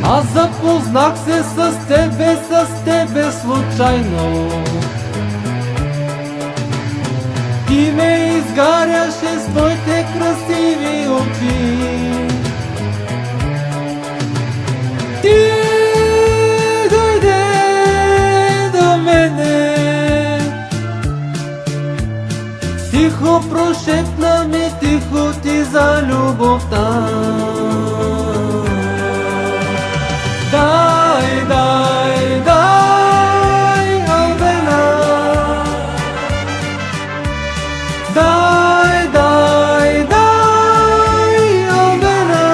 Аз запознах се с тебе случайно. Ти ме изгаряше с твоите красиви очи. Ти дойде до мене, тихо прошепна ми, тихо ти за любовта. Дай, дай, дай, Албена. Дай, дай, дай, Албена.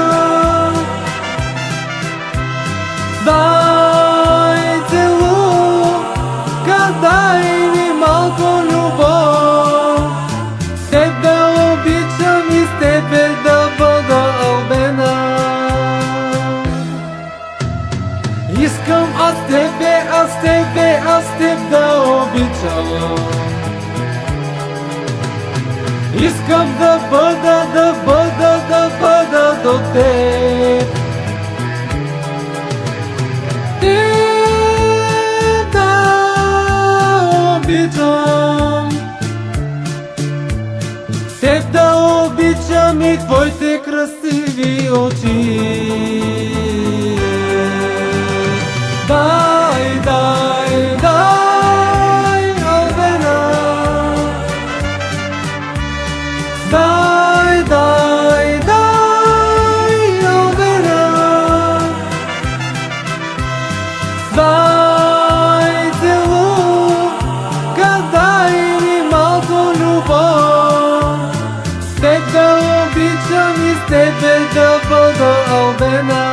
Дай целука, дай ми малко любов. Теб да обичам и с тебе да бъда, Албена. Искам аз теб да обичам. Искам да бъда до теб. Теб да обичам. Теб да обичам и твоите красиви очи. Дай, дай, дай, Албена. Дай, дай, дай, Албена. Дай целука, дай ми малко любов. Теб да обичам и с тебе да бъда, Албена.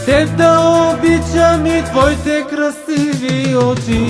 Теб да обичам и твоите красиви очи.